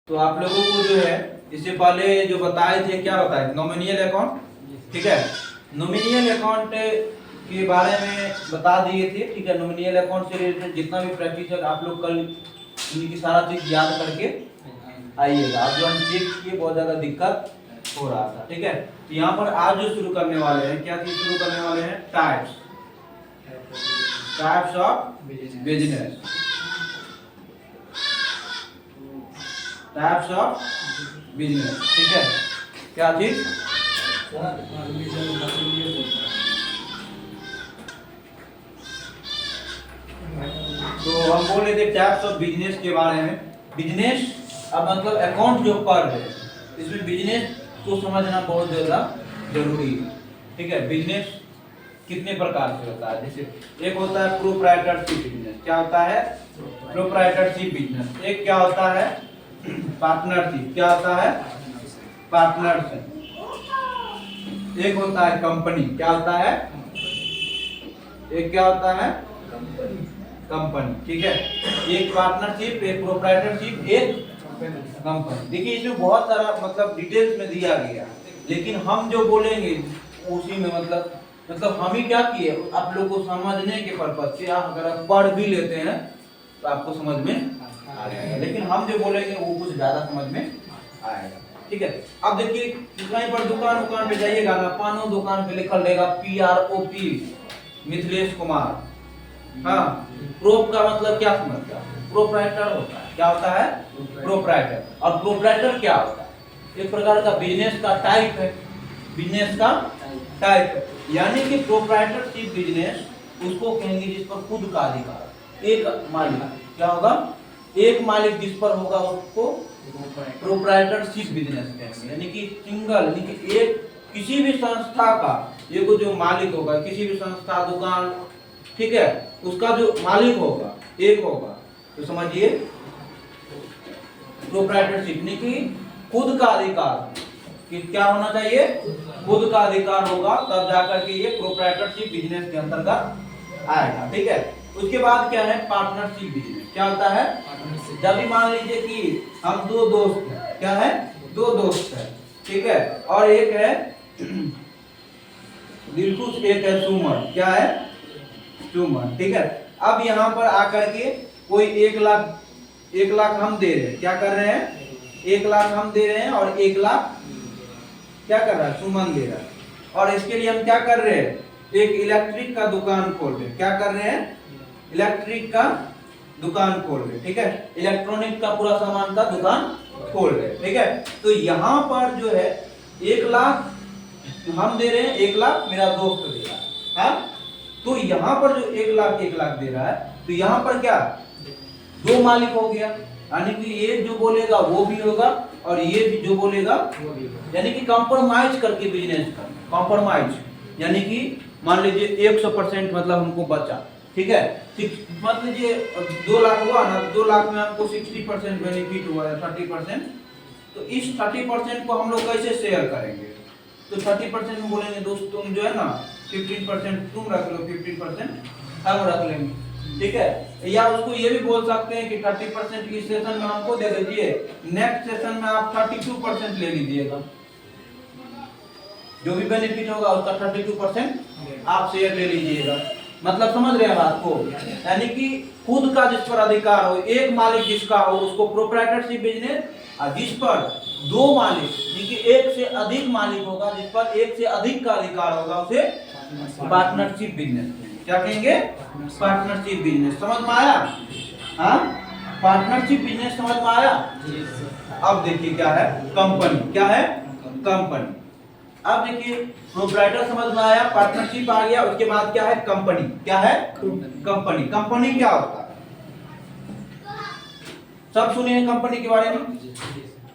तो आप लोगों को जो है इससे पहले जो बताए थे, क्या बताए, नॉमिनियल अकाउंट, ठीक है। नॉमिनियल अकाउंट के बारे में बता दिए थे, ठीक है। नॉमिनियल अकाउंट से रिलेटेड जितना भी प्रैक्टिस है आप लोग कल इनकी सारा चीज याद करके आइएगा। आज जो हम चेक किए बहुत ज्यादा दिक्कत हो रहा था, ठीक है। तो यहाँ पर आज जो शुरू करने वाले हैं, क्या चीज शुरू करने वाले हैं, types of business, types of business, ठीक है। क्या चीज, तो हम बोल रहे थे टाइप्स ऑफ बिजनेस के बारे में। बिजनेस अब मतलब अकाउंट जो पर है, इसमें बिजनेस को समझना बहुत ज्यादा जरूरी है, ठीक है। बिजनेस कितने प्रकार से होता है, जैसे एक होता है प्रोप्राइटरशिप बिजनेस। क्या होता है, प्रोप्राइटरशिप बिजनेस। एक क्या होता है, पार्टनरशिप। क्या होता है, पार्टनरशिप। एक होता है कंपनी। क्या होता है, एक क्या होता है, कंपनी, ठीक है। एक पार्टनरशिप, एक प्रोप्राइटरशिप, एक कंपनी। देखिए इसमें बहुत सारा मतलब डिटेल्स में दिया गया, लेकिन हम जो बोलेंगे उसी में मतलब हम ही क्या किए, आप लोग को समझने के पर्पज से आप अगर आप पढ़ भी लेते हैं तो आपको समझ में आ जाएगा, लेकिन हम जो बोलेंगे वो कुछ ज्यादा समझ में आएगा, ठीक है। अब देखिए कहीं पर दुकान पे जाइएगा ना, पानो दुकान पे लिखल रहेगा PROP, मिथिलेश कुमार। हाँ, प्रोप का मतलब क्या समझते हैं, प्रोप्राइटर होता है। क्या होता है, प्रोप्राइटर। और प्रोप्राइटर क्या होता है, एक प्रकार का बिजनेस का टाइप है, बिजनेस का टाइप है। यानी कि प्रोप्राइटरशिप बिजनेस उसको कहेंगे जिस पर खुद का अधिकार, एक मालिक। क्या होगा, एक मालिक जिस पर होगा उसको प्रोप्राइटरशिप बिजनेस कहेंगे। यानी कि सिंगल, यानी कि एक किसी भी संस्था का एक जो मालिक होगा, किसी भी संस्था, दुकान, ठीक है, उसका जो मालिक होगा एक होगा, तो समझिए प्रोप्राइटरशिप यानी कि खुद का अधिकार, कि क्या होना चाहिए, खुद का अधिकार होगा, तब जाकर के ये प्रोप्राइटरशिप बिजनेस के अंतर्गत आएगा, ठीक है। उसके बाद क्या है, पार्टनरशिप बिजनेस। क्या होता है, जब भी मान लीजिए कि हम दो दोस्त हैं, क्या है, दो दोस्त हैं, ठीक है, और एक है दिलखुश, एक है सुमन। क्या है, सुमन, ठीक है। अब यहाँ पर आकर के कोई 1 लाख हम दे रहे हैं, क्या कर रहे हैं, 1 लाख हम दे रहे हैं, और 1 लाख क्या कर रहा है, सुमन दे रहा है। और इसके लिए हम क्या कर रहे हैं, एक इलेक्ट्रिक का दुकान खोल रहे हैं। क्या कर रहे हैं, इलेक्ट्रिक का दुकान खोल रहे हैं, ठीक है, इलेक्ट्रॉनिक का पूरा सामान का दुकान खोल रहे हैं, ठीक है। तो यहाँ पर जो है 1 लाख हम दे रहे हैं, 1 लाख मेरा दोस्त दे रहा है, हाँ? तो यहाँ पर जो 1 लाख दे रहा है, तो यहाँ पर क्या, दो मालिक हो गया, यानी कि ये जो बोलेगा वो भी होगा और ये भी जो बोलेगा वो भी होगा। यानी कि कॉम्प्रोमाइज करके बिजनेस करना, कॉम्प्रोमाइज, यानी कि मान लीजिए 100% मतलब हमको बचा, ठीक है, मान लीजिए 2 लाख हुआ ना, 2 लाख में हमको 60% बेनिफिट हुआ है, 30%, तो इस 30% को हम लोग कैसे शेयर करेंगे, तो 30% में बोलेंगे दोस्त तुम जो है ना 15% तुम रख लो, 15% हम रख लेंगे, ठीक है। या उसको ये भी बोल सकते हैं कि 30% इस सेशन में हमको दे दीजिए, नेक्स्ट सेशन में आप 32% ले लीजिएगा, जो भी बेनिफिट होगा उसका 32% आप शेयर ले लीजिएगा। मतलब समझ रहे हैं बात को, यानी कि खुद का जिस पर अधिकार हो, एक मालिक जिसका हो उसको प्रोप्राइटरशिप बिजनेस, और जिस पर दो मालिक यानी कि एक से अधिक मालिक होगा, जिस पर एक से अधिक का अधिकार होगा उसे पार्टनरशिप बिजनेस। क्या कहेंगे, पार्टनरशिप बिजनेस। समझ में आया, हाँ, पार्टनरशिप बिजनेस समझ में आया। अब देखिए क्या है, कंपनी। क्या है, कंपनी। अब देखिए प्रोप्राइटर समझ में आया, पार्टनरशिप आ गया, उसके बाद क्या है, कंपनी। क्या है, कंपनी। कंपनी क्या होता है, सब सुने हैं कंपनी के बारे में।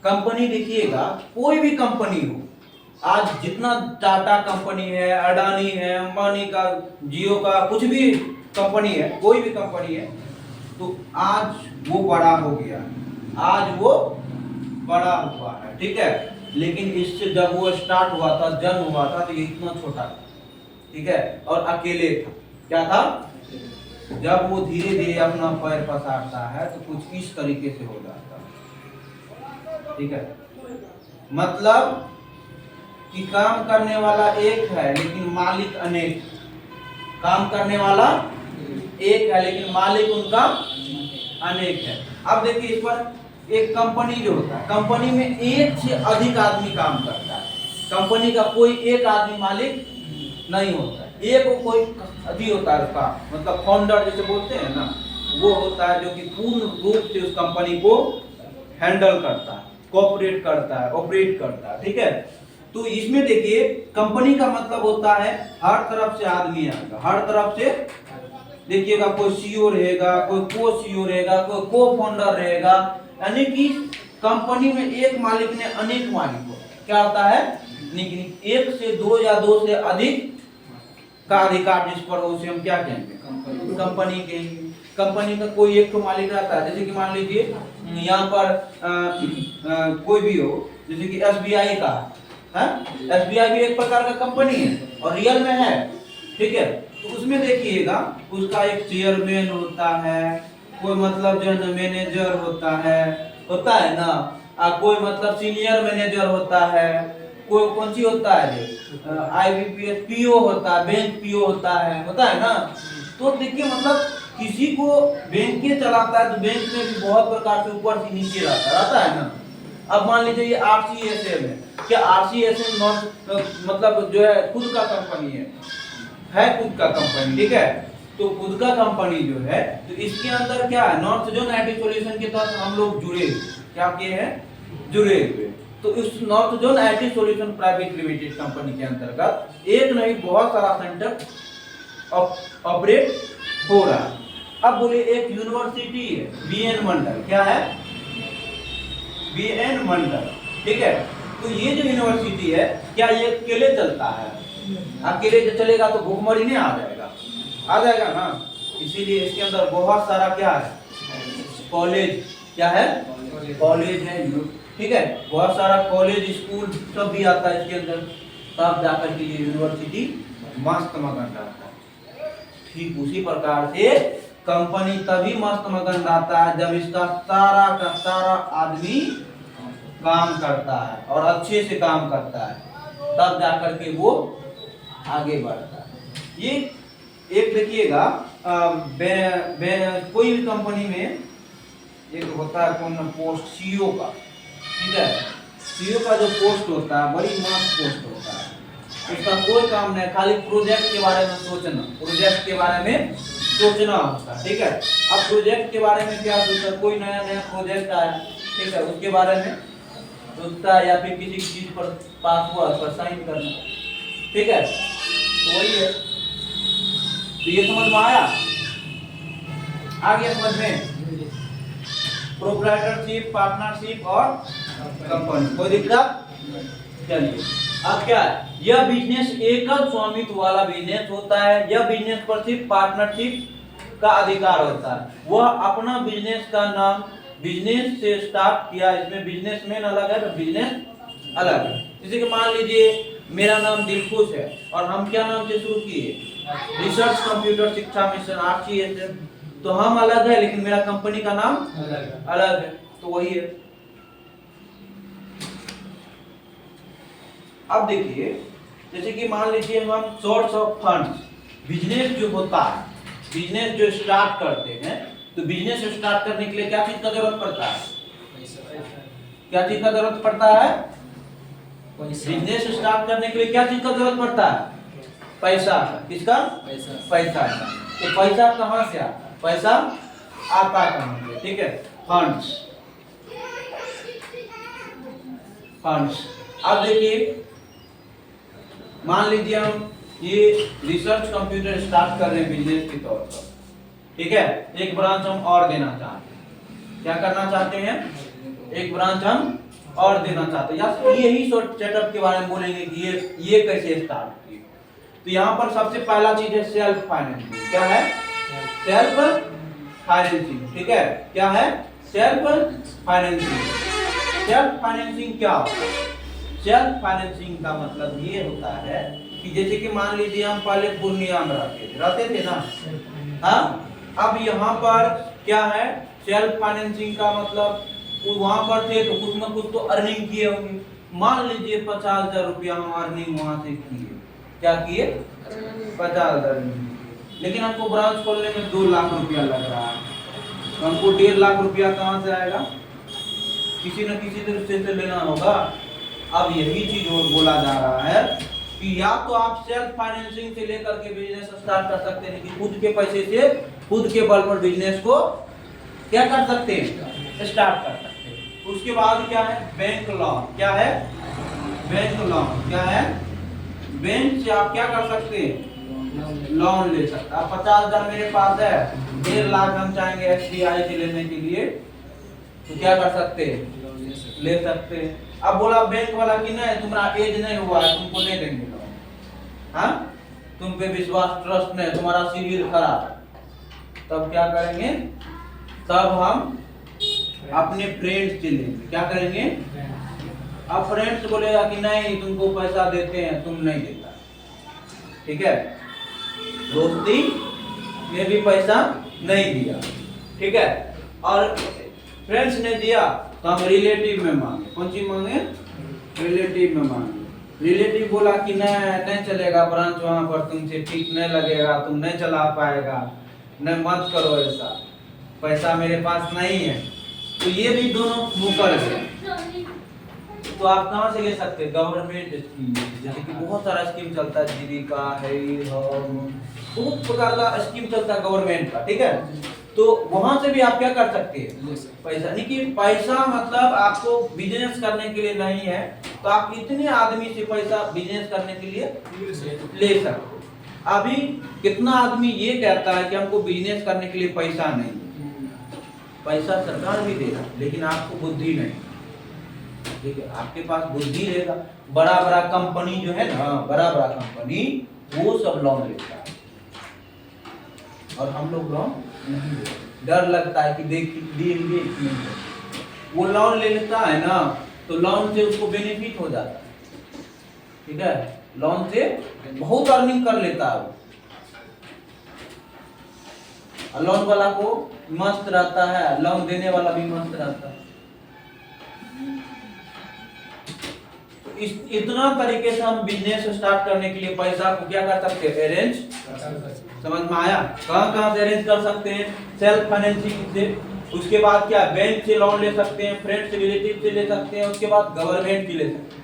कंपनी देखिएगा, कोई भी कंपनी हो, आज जितना टाटा कंपनी है, अडानी है, अंबानी का, जियो का, कुछ भी कंपनी है, कोई भी कंपनी है, तो आज वो बड़ा हो गया, आज वो बड़ा हुआ है, ठीक है। लेकिन इससे जब वो स्टार्ट हुआ था, जन्म हुआ था, तो ये इतना छोटा था, ठीक है, और अकेले था। क्या था, जब वो धीरे धीरे अपना पैर पसारता है तो कुछ इस तरीके से हो जाता है, ठीक है, मतलब कि काम करने वाला एक है लेकिन मालिक अनेक। काम करने वाला एक है लेकिन मालिक उनका अनेक है। अब देखिए इस पर एक कंपनी जो होता है, कंपनी में एक से अधिक आदमी काम करता है। कंपनी का कोई एक आदमी मालिक नहीं होता है, एक कोई अधिक होता है उसका, मतलब फाउंडर जैसे बोलते हैं ना, वो होता है जो कि पूर्ण रूप से उस कंपनी को हैंडल करता है, कोऑपरेट करता है, ऑपरेट करता है। ठीक है, तो इसमें देखिए कंपनी का मतलब होता है हर तरफ से आदमी आएगा, हर तरफ से देखिएगा, कोई सीईओ रहेगा, कोई को सीईओ रहेगा, कोई को फाउंडर रहेगा, यानी कि कंपनी में एक मालिक ने अनेक मालिक को क्या होता है, लेकिन एक से दो या दो से अधिक का अधिकार जिस पर हो उसे हम क्या कहेंगे, कंपनी कहेंगे। कंपनी का कोई एक तो मालिक रहता है, जैसे कि मान लीजिए यहाँ पर कोई भी हो, जैसे कि एसबीआई का है, एसबीआई भी एक प्रकार का कंपनी है और रियल में है। ठीक है, तो उसमें देखिएगा उसका एक चेयरमैन होता है, कोई मतलब जो है मैनेजर होता है ना, कोई मतलब सीनियर मैनेजर होता है, कोई कौन सी होता है, आईबीपीएस पीओ होता है, बैंक पीओ होता है ना। तो देखिए मतलब किसी को बैंक के चलाता है तो बैंक में भी बहुत प्रकार से ऊपर से नीचे रहता है ना। अब मान लीजिए ये आरसीएसएम है, क्या आरसीएसएम नॉन मतलब जो है खुद का कंपनी है खुद का कंपनी। ठीक है, तो खुद का कंपनी जो है, तो इसके अंदर क्या है, नॉर्थ जोन आईटी सॉल्यूशन के तहत हम लोग जुड़े, क्या किए हैं, जुड़े हुए। तो इस north zone IT solution private limited company के अंतर्गत एक नहीं बहुत सारा सेंटर ऑपरेट हो रहा है। अब बोले एक यूनिवर्सिटी है, बीएन मंडल, क्या है, बीएन मंडल। ठीक है, तो ये जो यूनिवर्सिटी है, क्या ये अकेले चलता है, अकेले जो चलेगा तो भूखमरी नहीं आ जाएगा ना। इसीलिए इसके अंदर बहुत सारा क्या है, कॉलेज, क्या है, कॉलेज है। ठीक है, बहुत सारा कॉलेज स्कूल सब भी आता है इसके अंदर, तब जाकर के ये यूनिवर्सिटी मस्त मगन रहता है। ठीक उसी प्रकार से कंपनी तभी मस्त मगन रहता है जब इसका सारा का सारा आदमी काम करता है और अच्छे से काम करता है, तब जाकर के वो आगे बढ़ता है। ये एक देखिएगा कोई भी कंपनी में एक होता है कौन पोस्ट, सीईओ का। ठीक है, सीईओ का जो पोस्ट होता है बड़ी मस्त पोस्ट होता है, उसका कोई काम नहीं, खाली प्रोजेक्ट के बारे में सोचना, प्रोजेक्ट के बारे में सोचना होता है। ठीक है, अब प्रोजेक्ट के बारे में क्या सोचता है, कोई नया प्रोजेक्ट आया, ठीक है, उसके बारे में सोचता है, या फिर किसी चीज पर पास हुआ उस पर साइन करना। ठीक है, तो वही है। तो ये समझ में आया, आ गया समझ में, प्रोप्राइटरशिप, पार्टनरशिप और कंपनी, कोई दिक्कत। चलिए अब क्या है, यह बिजनेस एकल स्वामित्व वाला बिजनेस होता है। यह बिजनेस पर सिर्फ पार्टनरशिप का अधिकार होता है। वह अपना बिजनेस का नाम बिजनेस से स्टार्ट किया, इसमें बिजनेसमैन अलग है तो बिजनेस अलग है। जैसे कि मान लीजिए मेरा नाम दिलखुश है और हम क्या नाम से शुरू किए, रिसर्च कंप्यूटर शिक्षा मिशन आरसीएसएम, तो हम अलग है लेकिन मेरा कंपनी का नाम अलग है, तो वही है। अब देखिए जैसे कि मान लीजिए हम सोर्स ऑफ फंड्स, बिजनेस जो होता है, बिजनेस जो स्टार्ट करते हैं, तो बिजनेस स्टार्ट करने के लिए क्या चीज का जरूरत पड़ता है, क्या चीज का जरूरत पड़ता है, बिजनेस स्टार्ट करने के लिए क्या चीज का जरूरत पड़ता है, पैसा। किसका, पैसा। तो पैसा कहाँ से आता है, पैसा आता कहाँ से, ठीक है, फंड्स। अब देखिए मान लीजिए हम ये रिसर्च कंप्यूटर स्टार्ट कर रहे हैं बिजनेस के तौर पर, ठीक है, एक ब्रांच हम और देना चाहते हैं, क्या करना चाहते हैं, एक ब्रांच हम और देना चाहते हैं, या यही सेटअप के बारे में बोलेंगे कि ये कैसे स्टार्ट किए। तो यहाँ पर सबसे पहला चीज है सेल्फ फाइनेंसिंग। क्या है, सेल्फ फाइनेंसिंग। ठीक है, क्या है, सेल्फ फाइनेंसिंग। सेल्फ फाइनेंसिंग क्या होता है, सेल्फ फाइनेंसिंग का मतलब ये होता है कि जैसे कि मान लीजिए हम पहले पूर्णिया में रहते थे ना, हाँ, अब यहाँ पर क्या है, सेल्फ फाइनेंसिंग का मतलब वहां पर थे तो कुछ ना कुछ तो अर्निंग किए होंगे। मान लीजिए 50,000 रुपया हम अर्निंग वहां से किए, क्या किए, 50,000, लेकिन हमको ब्रांच खोलने में 2 लाख रुपया लग रहा है, तो हमको 1.5 लाख रुपया कहाँ से आएगा, किसी न किसी तरीके से लेना होगा। अब यही चीज और बोला जा रहा है कि या तो आप सेल्फ फाइनेंसिंग से लेकर के बिजनेस स्टार्ट कर सकते हैं, कि खुद के पैसे से खुद के बल पर बिजनेस को क्या कर सकते हैं, स्टार्ट कर सकते हैं। उसके बाद क्या है, बैंक लोन। क्या है, बैंक लोन। क्या है, बैंक से आप क्या कर सकते हैं, लोन ले सकते हैं। आप 50,000 मेरे पास है, 1.5 लाख हम चाहेंगे SBI से लेने के लिए, तो क्या कर सकते हैं, ले सकते हैं। अब बोला बैंक वाला कि नहीं, तुम्हारा एज नहीं हुआ है, तुमको नहीं देंगे लोन, हाँ, तुम पे विश्वास ट्रस्ट नहीं, तुम्हारा सिविल खराब है, तब क्या करेंगे, तब हम अपने फ्रेंड्स से लेंगे। क्या करेंगे, अब फ्रेंड्स बोलेगा कि नहीं तुमको पैसा देते हैं, तुम नहीं देता, ठीक है, दोस्ती में भी पैसा नहीं दिया, ठीक है, और फ्रेंड्स ने दिया तो हम रिलेटिव में मांगे। कौन सी मांगे, रिलेटिव में मांगे। रिलेटिव बोला कि नहीं चलेगा, ब्रांच वहां पर तुमसे ठीक नहीं लगेगा, तुम नहीं चला पाएगा, नहीं मत करो ऐसा, पैसा मेरे पास नहीं है, तो ये भी दोनों मुकर गए। तो आप कहाँ से ले सकते हैं, गवर्नमेंट स्कीम, जैसे कि बहुत सारा स्कीम चलता है, जीविका है, बहुत प्रकार का स्कीम चलता है गवर्नमेंट का, ठीक है, तो वहां से भी आप क्या कर सकते हैं, पैसा। नहीं कि पैसा मतलब आपको बिजनेस करने के लिए नहीं है, तो आप इतने आदमी से पैसा बिजनेस करने के लिए ले सकते हो। अभी कितना आदमी ये कहता है कि हमको बिजनेस करने के लिए पैसा नहीं, पैसा सरकार भी देगा, लेकिन आपको बुद्धि नहीं, ठीक है, आपके पास बुद्धि रहेगा। बड़ा बड़ा कंपनी जो है ना, बड़ा बड़ा कंपनी वो सब लोन लेता है, और हम लोग लोन नहीं लेते, डर लगता है कि देंगे, वो लोन ले लेता है ना, तो लोन से उसको बेनिफिट हो जाता है, ठीक है, लोन से बहुत अर्निंग कर लेता है, और लोन वाला को मस्त रहता है, लोन देने वाला भी मस्त रहता है। इतना तरीके से हम बिजनेस स्टार्ट करने के लिए पैसा को क्या कर सकते हैं, अरेंज, समझ में आया। कहाँ से अरेंज कर सकते हैं, सेल्फ फाइनेंसिंग से, उसके बाद क्या, बैंक से लोन ले सकते हैं, फ्रेंड से, रिलेटिव से ले सकते हैं, उसके बाद गवर्नमेंट से ले सकते हैं।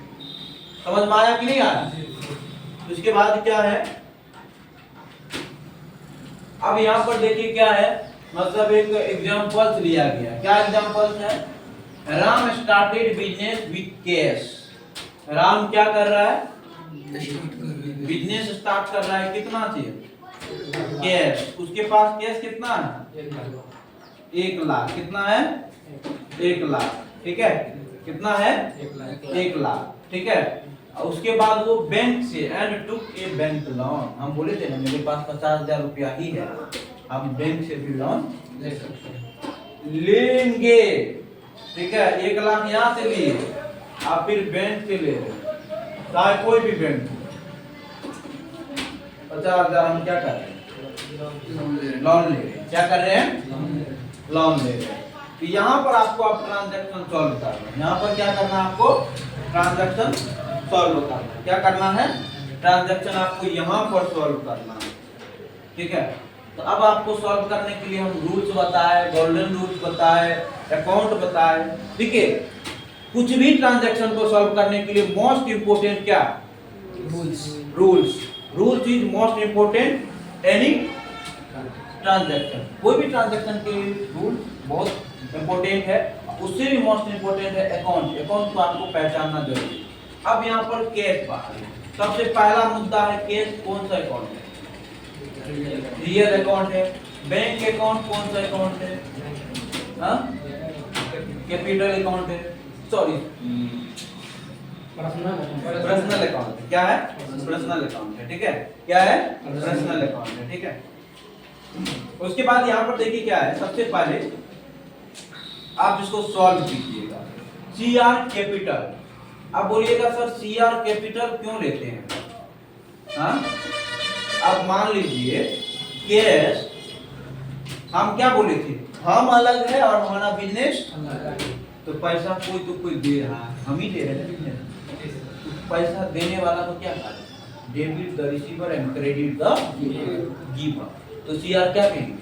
समझ में आया कि नहीं आया। उसके बाद क्या है, अब यहाँ पर देखिए क्या है, मतलब एक एग्जांपल्स लिया गया। क्या एग्जांपल्स है, Ram started business with cash. Ram क्या कर रहा है, बिजनेस स्टार्ट कर रहा है, कितना चाहिए, कैश। उसके पास कैश कितना है, 1 लाख। कितना है, 1 लाख, ठीक है, कितना है, 1 लाख, ठीक है। उसके बाद वो बैंक से and took A bank loan. हम बोले थे ना मेरे पास 50,000 रुपया ही है, हम बैंक से भी लोन ले सकते हैं, लेंगे, ठीक है। 1 लाख यहाँ से लिए, आप फिर बैंक से ले रहे, चाहे कोई भी बैंक, 50,000 हम क्या कर रहे हैं, लोन ले रहे हैं। क्या कर रहे हैं, लोन ले रहे हैं। तो यहाँ पर आपको आप ट्रांजैक्शन सॉल्व करना है। यहाँ पर क्या करना है, आपको ट्रांजैक्शन सॉल्व करना है। क्या करना है, ट्रांजैक्शन आपको यहाँ पर सॉल्व करना है, ठीक है। तो अब आपको सॉल्व करने के लिए हम रूल्स बताए, गोल्डन रूल्स बताए, अकाउंट बताए, ठीक है। कुछ भी ट्रांजैक्शन को सॉल्व करने के लिए मोस्ट इंपोर्टेंट क्या, rules is most important any transaction. कोई भी ट्रांजैक्शन के रूल बहुत इंपोर्टेंट है। उससे भी मोस्ट इंपोर्टेंट है अकाउंट को आपको पहचानना जरूरी है। अब यहाँ पर कैश बात है, सबसे पहला मुद्दा है कैश। कौन सा अकाउंट है, रियल अकाउंट है। बैंक अकाउंट कौन सा अकाउंट है, कैपिटल अकाउंट है, सॉरी पर्सनल अकाउंट है। क्या है, पर्सनल अकाउंट है, ठीक है। क्या है, पर्सनल अकाउंट है, ठीक है। उसके बाद यहाँ पर देखिए क्या है, सबसे पहले आप इसको सॉल्व कीजिएगा। CR कैपिटल, आप बोलिएगा सर CR कैपिटल क्यों लेते हैं, हाँ। अब मान लीजिए कैश हम क्या बोले थे, हम अलग है और हमारा बिजनेस तो पैसा कोई दे रहा है, हम ही दे रहे हैं बिजनेस। तो पैसा देने वाला को क्या कहा? Debit the receiver and credit the giver. तो सीआर क्या कहेंगे?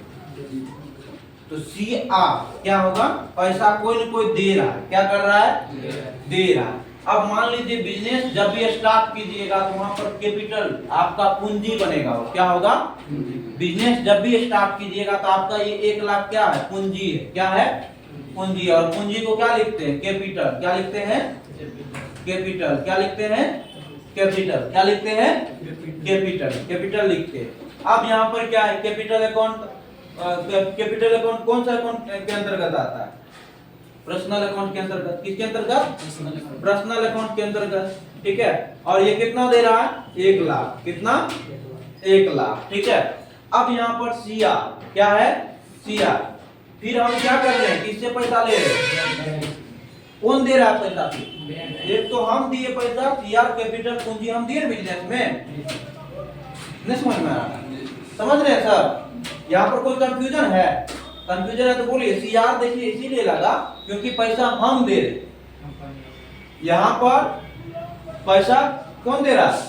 तो सीआर क्या होगा? पैसा कोई न कोई दे रहा है, क्या कर रहा है? दे रहा है। अब मान लीजिए बिजनेस जब भी स्टार्ट कीजिएगा तो वहां पर कैपिटल आपका पूंजी बनेगा, क्या होगा? बिजनेस जब भी स्टार्ट कीजिएगा तो आपका ये 1 लाख क्या है? पूंजी है। क्या है? पूंजी। और पूंजी को क्या लिखते हैं? कैपिटल। क्या लिखते हैं? कैपिटल। क्या लिखते हैं? कैपिटल। क्या लिखते हैं? कैपिटल। कैपिटल लिखते हैं। अब यहाँ पर क्या है? Capital account. कैपिटल अकाउंट कौन सा अकाउंट के अंतर्गत आता है? पर्सनल अकाउंट के अंतर्गत। किसके अंतर्गत? पर्सनल अकाउंट के अंतर्गत। ठीक है। और ये कितना दे रहा है? 1 लाख। कितना? 1 लाख। ठीक है। अब यहाँ पर सीआर क्या है? सीआर। फिर हम क्या कर रहे हैं? किससे पैसा ले रहे हैं? कौन दे रहा है पैसा? एक तो हम दिए पैसा, सीआर कैपिटल पूंजी हम दिए बिजनेस में। नहीं समझ में आ रहा? समझ रहे हैं सर? यहाँ पर कोई कंफ्यूजन है? कंफ्यूजन है तो बोलिए। सीआर देखिए इसीलिए लगा क्योंकि पैसा हम दे रहे। यहाँ पर पैसा कौन दे रहा है?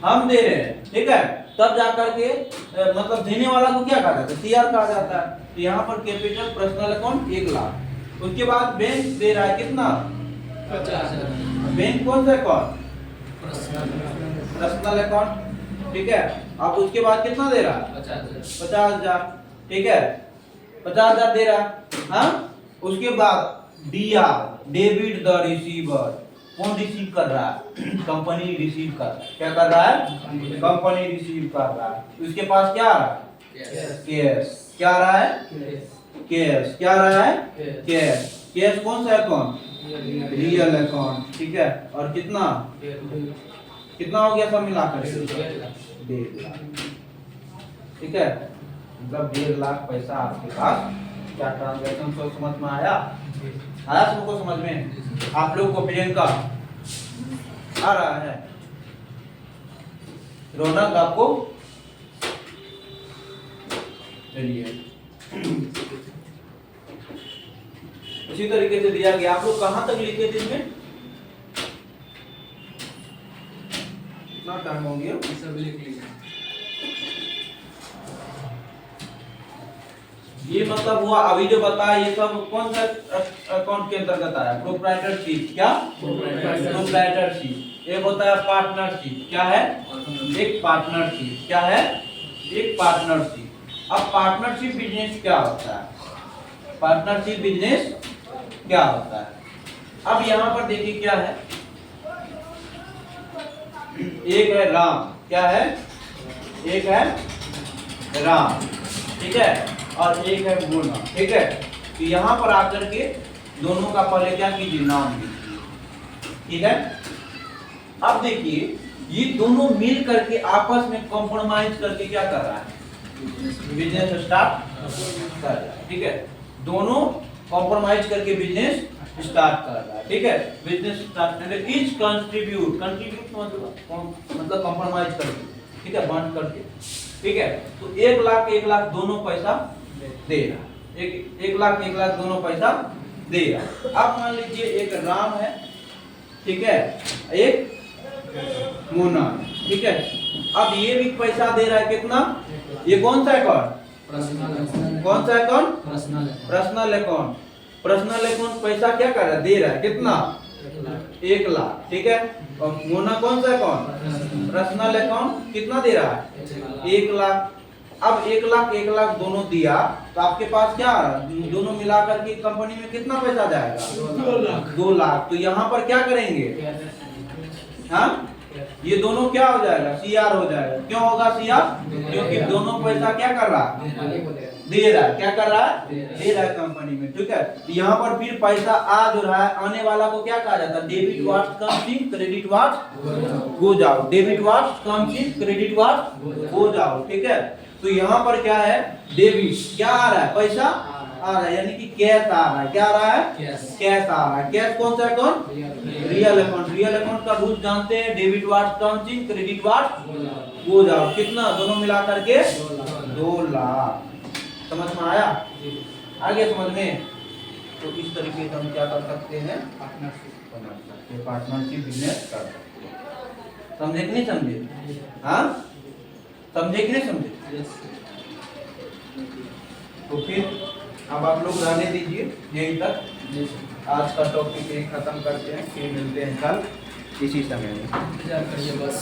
हम दे रहे हैं। ठीक है। तब जाकर के मतलब देने वाला को क्या कहा जाता है? सीआर कहा जाता है। तो यहाँ पर कैपिटल पर्सनल अकाउंट 1 लाख। उसके बाद बैंक दे रहा है कितना? 50,000। बैंक कौन सा अकाउंट? Personal account. ठीक है। अब उसके बाद कितना दे रहा है? 50,000। ठीक है। 50,000 दे रहा है। हाँ। उसके बाद डीआर डेबिट द रिसीवर। कौन रिसीव कर रहा है? कंपनी रिसीव कर रहा है। क्या कर रहा है? कंपनी रिसीव कर रहा है। उसके पास क्या आ रहा है? कैश। क्या आ रहा है? कैश। क्या आ रहा है? कैश। कैश कौन सा अकाउंट? Real account. ठीक है। और कितना कितना हो गया सब मिलाकर? 1.5 लाख। ठीक है। मतलब 1.5 लाख पैसा आपके पास। क्या ट्रांजैक्शन को समझ में आया? आया सबको समझ में? आप लोग को प्रियंका आ रहा है? रौनक आपको? चलिए उसी तरीके से दिया गया। आप लोग कहां तक लिखे थे इसमें? कितना टाइम हो गया? सब लिख लिया। ये मतलब हुआ अभी जो बताया ये सब कौन सा अकाउंट के अंतर्गत आया? प्रोप्राइटरशिप। क्या? प्रोप्राइटरशिप। एक होता है पार्टनरशिप। क्या है? एक पार्टनरशिप। क्या है? एक पार्टनरशिप। अब पार्टनरशिप बिजनेस क्या होता है? पार्टनरशिप बिजनेस क्या होता है? अब यहाँ पर देखिए क्या है? एक है राम। क्या है? एक है राम। ठीक है। और एक है मोना। ठीक है। तो यहाँ पर आकर के दोनों का पहले क्या कीजिए? नाम लीजिए। ठीक है। अब देखिए ये दोनों मिल करके आपस में कॉम्प्रोमाइज करके क्या कर रहा है? बिजनेस स्टार्ट कर रहा है। ठीक है। दोनों कॉम्प्रोमाइज करके बिजनेस स्टार्ट कर रहा है। ठीक है। बिजनेस स्टार्ट करके ईच कंट्रीब्यूट मतलब कॉम्प्रोमाइज करके। ठीक है। बांट करके। ठीक है। तो 1 लाख दोनों पैसा दे रहा। 1 लाख दोनों पैसा दे रहा। अब मान लीजिए एक राम है। ठीक है। एक मोना। ठीक है। अब ये भी पैसा दे रहा है कितना? ये कौन सा अकाउंट? कौन सा account? Personal account. Personal account पैसा क्या कर रहा है? दे रहा है कितना? 1 लाख। ठीक है। और मोना कौन सा अकाउंट? पर्सनल अकाउंट कितना दे रहा है? 1 लाख। अब 1 लाख दोनों दिया तो आपके पास क्या दोनों मिलाकर के कंपनी में कितना पैसा जाएगा? 2 लाख। तो यहाँ पर क्या करेंगे? हाँ ये दोनों क्या हो जाएगा? सीआर हो जाएगा। क्यों होगा सीआर? क्योंकि दोनों पैसा क्या कर रहा है? दे रहा है। क्या कर रहा है? दे रहा है कंपनी में। ठीक है। तो यहाँ पर फिर पैसा आ जो रहा है आने वाला को क्या कहा जाता है? Debit what comes in, credit what go जाओ। Debit what comes in, credit what go जाओ। ठीक है। तो यहाँ पर क्या है? डेबिट क्या आ रहा है? पैसा आ रहा है यानी कि कैश आ रहा है। क्या आ रहा है? कैश आ रहा है। कैश कौन सा account? Real account. Real account का रूल जानते हैं। Debit what comes in, credit what go जाओ। कितना? दोनों मिला करके 2 लाख। समझ में आया? आगे समझ में तो इस तरीके से हम क्या कर सकते हैं, बना सकते हैं, पार्टनरशिप बिजनेस कर सकते हैं। समझे कि नहीं समझे? हाँ, समझे कि नहीं समझे? तो फिर अब आप लोग रहने दीजिए यहीं तक। आज का टॉपिक यही खत्म करते हैं, फिर मिलते हैं कल इसी समय में। बस